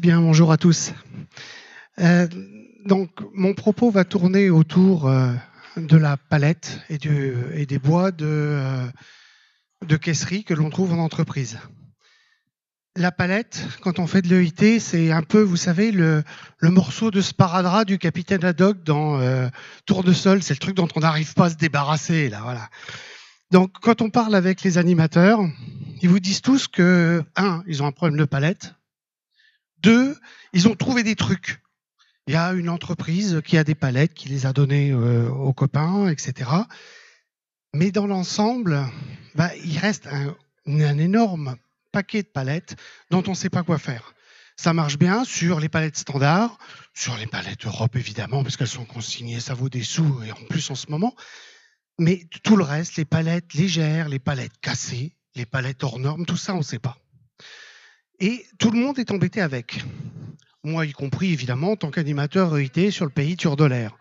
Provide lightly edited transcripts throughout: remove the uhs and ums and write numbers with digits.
bien, bonjour à tous. Euh, donc, mon propos va tourner autour de la palette et des bois de caisserie que l'on trouve en entreprise. La palette, quand on fait de l'EIT, c'est un peu, vous savez, le morceau de sparadrap du capitaine Haddock dans Tournesol. C'est le truc dont on n'arrive pas à se débarrasser, là, voilà. Donc, quand on parle avec les animateurs, ils vous disent tous que, ils ont un problème de palette. 2, ils ont trouvé des trucs. Il y a une entreprise qui a des palettes, qui les a données aux copains, etc. Mais dans l'ensemble, il reste un énorme paquet de palettes dont on ne sait pas quoi faire. Ça marche bien sur les palettes standards, sur les palettes Europe évidemment, parce qu'elles sont consignées, ça vaut des sous, et en plus en ce moment. Mais tout le reste, les palettes légères, les palettes cassées, les palettes hors normes, tout ça, on ne sait pas. Et tout le monde est embêté avec. Moi y compris évidemment en tant qu'animateur EIT sur le pays Turdolaire.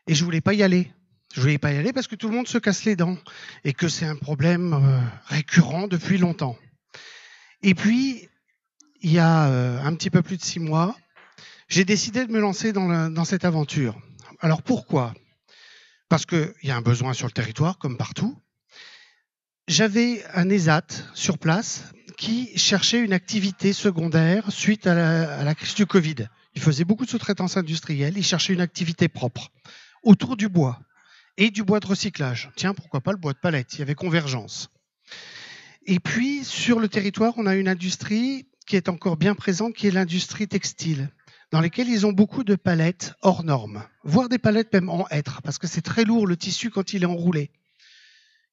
Et je voulais pas y aller. Je voulais pas y aller parce que tout le monde se casse les dents et que c'est un problème récurrent depuis longtemps. Et puis, il y a un petit peu plus de 6 mois, j'ai décidé de me lancer dans cette aventure. Alors pourquoi ? Parce qu'il y a un besoin sur le territoire, comme partout. J'avais un ESAT sur place qui cherchait une activité secondaire suite à la crise du Covid. Il faisait beaucoup de sous-traitance industrielle, il cherchait une activité propre autour du bois et du bois de recyclage. Tiens, pourquoi pas le bois de palette ? Il y avait convergence. Et puis, sur le territoire, on a une industrie qui est encore bien présente, qui est l'industrie textile, dans laquelle ils ont beaucoup de palettes hors normes, voire des palettes même en hêtre, parce que c'est très lourd le tissu quand il est enroulé.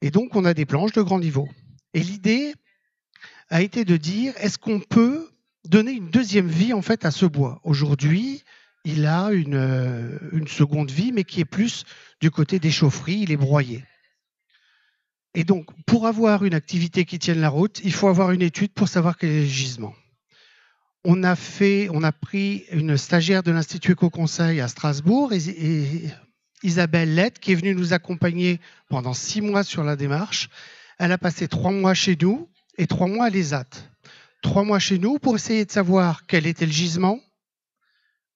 Et donc, on a des planches de grand niveau. Et l'idée a été de dire, est-ce qu'on peut donner une deuxième vie en fait à ce bois ? Aujourd'hui, il a une seconde vie, mais qui est plus du côté des chaufferies, il est broyé. Et donc, pour avoir une activité qui tienne la route, il faut avoir une étude pour savoir quel est le gisement. On a pris une stagiaire de l'Institut Éco-Conseil à Strasbourg, et Isabelle Lett, qui est venue nous accompagner pendant 6 mois sur la démarche. Elle a passé 3 mois chez nous et 3 mois à l'ESAT. 3 mois chez nous pour essayer de savoir quel était le gisement,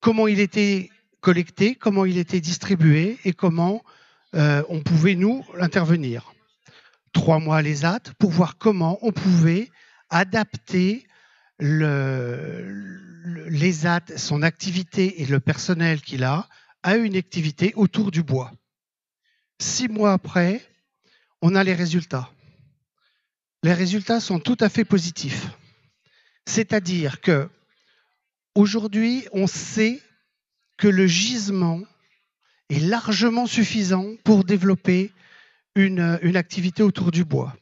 comment il était collecté, comment il était distribué et comment on pouvait, nous, intervenir. 3 mois à l'ESAT pour voir comment on pouvait adapter l'ESAT, son activité et le personnel qu'il a, à une activité autour du bois. 6 mois après, on a les résultats. Les résultats sont tout à fait positifs. C'est-à-dire que aujourd'hui, on sait que le gisement est largement suffisant pour développer une activité autour du bois.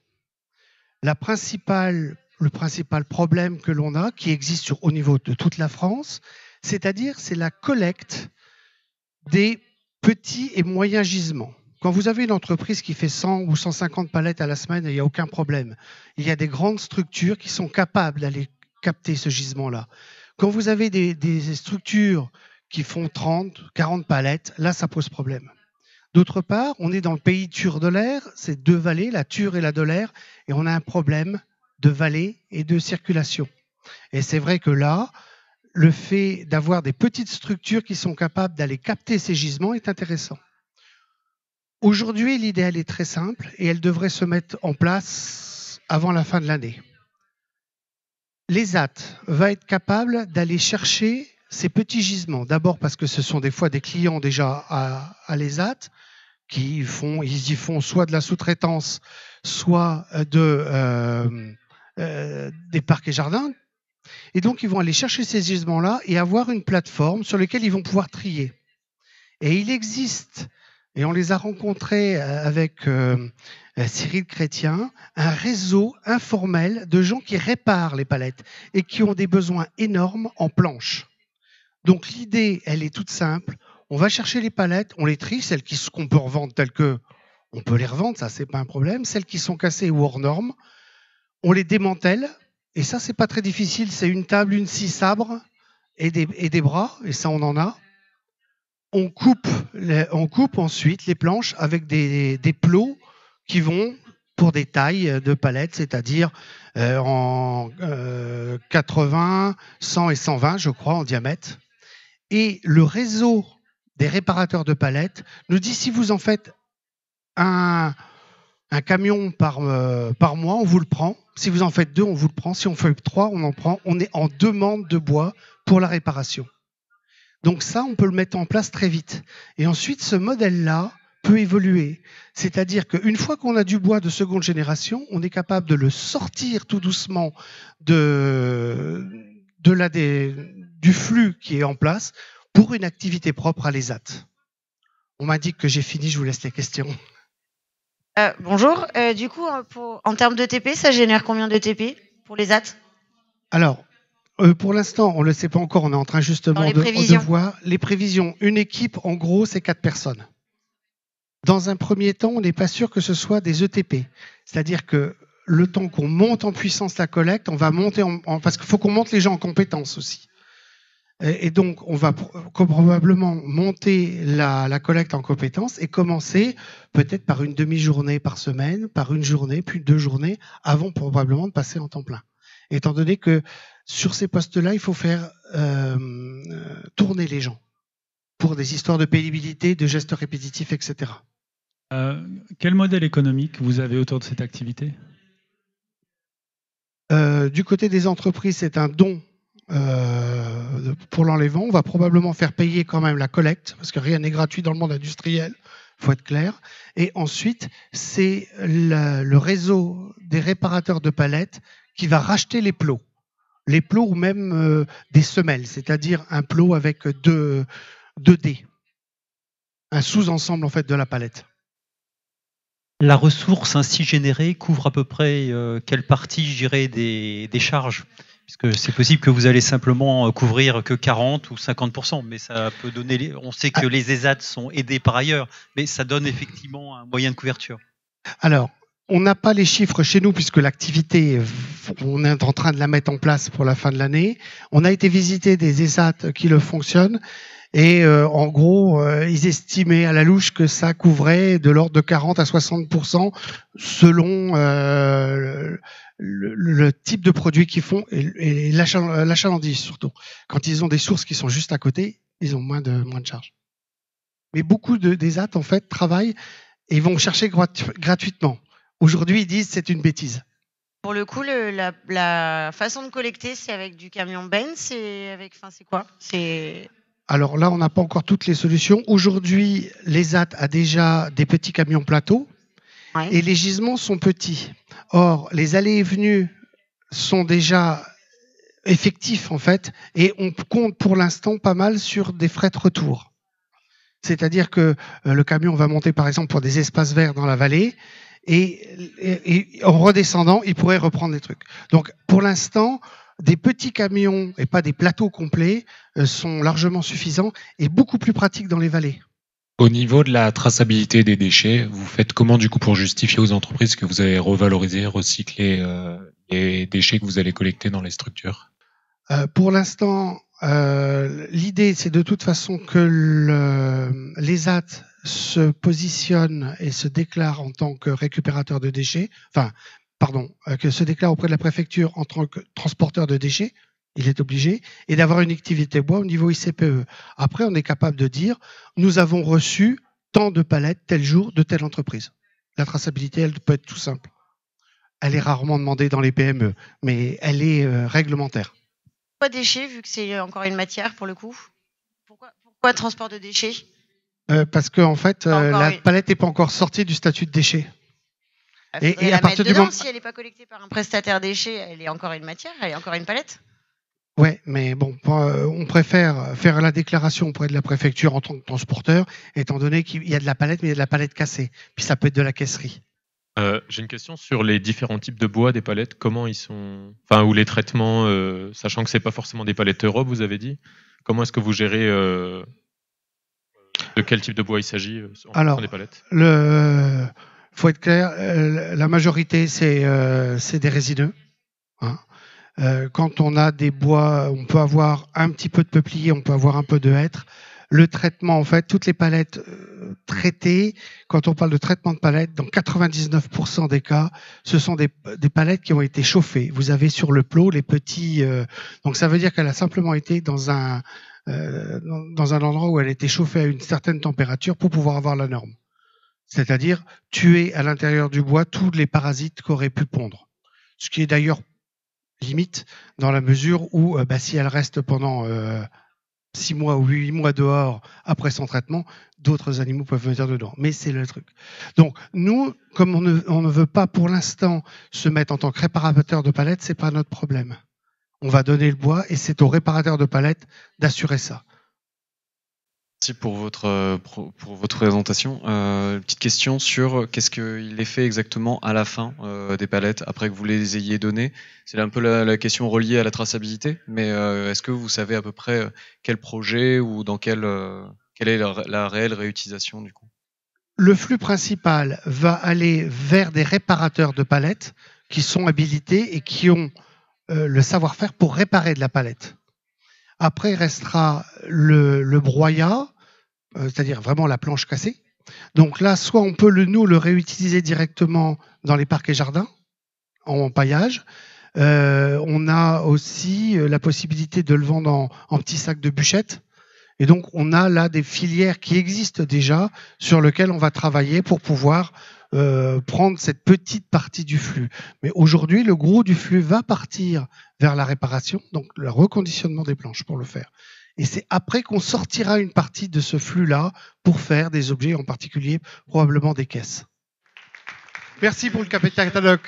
Le principal problème que l'on a, qui existe au niveau de toute la France, c'est la collecte des petits et moyens gisements. Quand vous avez une entreprise qui fait 100 ou 150 palettes à la semaine, il n'y a aucun problème. Il y a des grandes structures qui sont capables d'aller capter ce gisement-là. Quand vous avez des structures qui font 30, 40 palettes, là, ça pose problème. D'autre part, on est dans le pays Turdolaire, c'est 2 vallées, la Ture et la Dolaire, et on a un problème de vallée et de circulation. Et c'est vrai que là, le fait d'avoir des petites structures qui sont capables d'aller capter ces gisements est intéressant. Aujourd'hui, l'idée, elle est très simple et elle devrait se mettre en place avant la fin de l'année. L'ESAT va être capable d'aller chercher ces petits gisements. D'abord parce que ce sont des fois des clients déjà à l'ESAT qui y font soit de la sous-traitance, soit des parcs et jardins. Et donc, ils vont aller chercher ces gisements-là et avoir une plateforme sur laquelle ils vont pouvoir trier. Et il existe, et on les a rencontrés avec Cyril Chrétien, un réseau informel de gens qui réparent les palettes et qui ont des besoins énormes en planches. Donc, l'idée, elle est toute simple. On va chercher les palettes, on les trie, celles qu'on peut revendre telles que on peut les revendre, ça, c'est pas un problème. Celles qui sont cassées ou hors normes, on les démantèle. Et ça, c'est pas très difficile. C'est une table, une scie sabre et des bras. Et ça, on en a. On coupe ensuite les planches avec des plots qui vont pour des tailles de palettes, c'est-à-dire en 80, 100 et 120, je crois, en diamètre. Et le réseau des réparateurs de palettes nous dit si vous en faites un camion par mois, on vous le prend. Si vous en faites 2, on vous le prend. Si on fait 3, on en prend. On est en demande de bois pour la réparation. Donc ça, on peut le mettre en place très vite. Et ensuite, ce modèle-là peut évoluer. C'est-à-dire qu'une fois qu'on a du bois de seconde génération, on est capable de le sortir tout doucement du flux qui est en place pour une activité propre à l'ESAT. On m'indique que j'ai fini, je vous laisse les questions. Bonjour. Du coup, en termes de TP, ça génère combien de TP pour les AT? Alors, pour l'instant, on ne le sait pas encore. On est en train justement de voir les prévisions. Une équipe, en gros, c'est 4 personnes. Dans un premier temps, on n'est pas sûr que ce soit des ETP. C'est-à-dire que le temps qu'on monte en puissance la collecte, on va monter parce qu'il faut qu'on monte les gens en compétences aussi. Et donc, on va probablement monter la collecte en compétences et commencer peut-être par une demi-journée par semaine, par une journée, puis 2 journées, avant probablement de passer en temps plein. Étant donné que sur ces postes-là, il faut faire tourner les gens pour des histoires de pénibilité, de gestes répétitifs, etc. Quel modèle économique vous avez autour de cette activité? Du côté des entreprises, c'est un don pour l'enlèvement. On va probablement faire payer quand même la collecte, parce que rien n'est gratuit dans le monde industriel, il faut être clair. Et ensuite, c'est le réseau des réparateurs de palettes qui va racheter les plots. Les plots ou même des semelles, c'est-à-dire un plot avec deux dés. Un sous-ensemble en fait de la palette. La ressource ainsi générée couvre à peu près quelle partie, je dirais, des charges? Puisque c'est possible que vous allez simplement couvrir que 40 ou 50%, mais ça peut donner. On sait que les ESAT sont aidés par ailleurs, mais ça donne effectivement un moyen de couverture. Alors, on n'a pas les chiffres chez nous puisque l'activité, on est en train de la mettre en place pour la fin de l'année. On a été visiter des ESAT qui le fonctionnent. Et en gros, ils estimaient à la louche que ça couvrait de l'ordre de 40 à 60% selon le type de produit qu'ils font et l'achalandise surtout. Quand ils ont des sources qui sont juste à côté, ils ont moins de charges. Mais beaucoup des AT en fait travaillent et vont chercher gratuitement. Aujourd'hui, ils disent c'est une bêtise. Pour le coup, la façon de collecter, c'est avec du camion Benz, c'est quoi? Alors là, on n'a pas encore toutes les solutions. Aujourd'hui, l'ESAT a déjà des petits camions plateaux et les gisements sont petits. Or, les allées et venues sont déjà effectifs en fait et on compte pour l'instant pas mal sur des frais de retour. C'est-à-dire que le camion va monter par exemple pour des espaces verts dans la vallée et en redescendant, il pourrait reprendre les trucs. Donc, pour l'instant, des petits camions et pas des plateaux complets sont largement suffisants et beaucoup plus pratiques dans les vallées. Au niveau de la traçabilité des déchets, vous faites comment du coup pour justifier aux entreprises que vous allez revaloriser, recycler les déchets que vous allez collecter dans les structures? Pour l'instant, l'idée c'est de toute façon que l'ESAT se positionne et se déclare en tant que récupérateur de déchets, que se déclare auprès de la préfecture en tant que transporteur de déchets, il est obligé, et d'avoir une activité bois au niveau ICPE. Après, on est capable de dire, nous avons reçu tant de palettes tel jour de telle entreprise. La traçabilité, elle peut être tout simple. Elle est rarement demandée dans les PME, mais elle est réglementaire. Pourquoi déchets, vu que c'est encore une matière pour le coup? Pourquoi transport de déchets? Parce que en fait, la palette n'est pas encore sortie du statut de déchet. Et à partir du moment, si elle n'est pas collectée par un prestataire déchet, elle est encore une matière, elle est encore une palette. Ouais, mais bon, on préfère faire la déclaration auprès de la préfecture en tant que transporteur, étant donné qu'il y a de la palette, mais il y a de la palette cassée. Puis ça peut être de la caisserie. J'ai une question sur les différents types de bois des palettes. Comment ils sont, ou les traitements, sachant que c'est pas forcément des palettes Europe, vous avez dit. Comment est-ce que vous gérez de quel type de bois il s'agit en fonction des palettes? Faut être clair, la majorité c'est des résineux. Hein. Quand on a des bois, on peut avoir un petit peu de peuplier, on peut avoir un peu de hêtre. le traitement, en fait, toutes les palettes traitées, quand on parle de traitement de palettes, dans 99% des cas, ce sont des palettes qui ont été chauffées. Vous avez sur le plot les petits... donc ça veut dire qu'elle a simplement été dans un endroit où elle a été chauffée à une certaine température pour pouvoir avoir la norme. C'est-à-dire tuer à l'intérieur du bois tous les parasites qu'auraient pu pondre. Ce qui est d'ailleurs limite dans la mesure où si elle reste pendant 6 mois ou 8 mois dehors après son traitement, d'autres animaux peuvent venir dedans. Mais c'est le truc. Donc nous, comme on ne veut pas pour l'instant se mettre en tant que réparateur de palettes, c'est pas notre problème. On va donner le bois et c'est au réparateur de palettes d'assurer ça. Merci pour votre présentation. Petite question sur qu'est-ce qu'il est fait exactement à la fin des palettes après que vous les ayez données. C'est un peu la question reliée à la traçabilité, mais est-ce que vous savez à peu près quel projet ou dans quelle est la réelle réutilisation du coup? Le flux principal va aller vers des réparateurs de palettes qui sont habilités et qui ont le savoir-faire pour réparer de la palette. Après, il restera le broyat, c'est-à-dire vraiment la planche cassée. Donc là, soit on peut nous le réutiliser directement dans les parcs et jardins, en paillage. On a aussi la possibilité de le vendre en petits sacs de bûchettes. Et donc, on a là des filières qui existent déjà sur lesquelles on va travailler pour pouvoir prendre cette petite partie du flux. Mais aujourd'hui, le gros du flux va partir vers la réparation, donc le reconditionnement des planches pour le faire. Et c'est après qu'on sortira une partie de ce flux-là pour faire des objets, en particulier probablement des caisses. Merci pour le catalogue.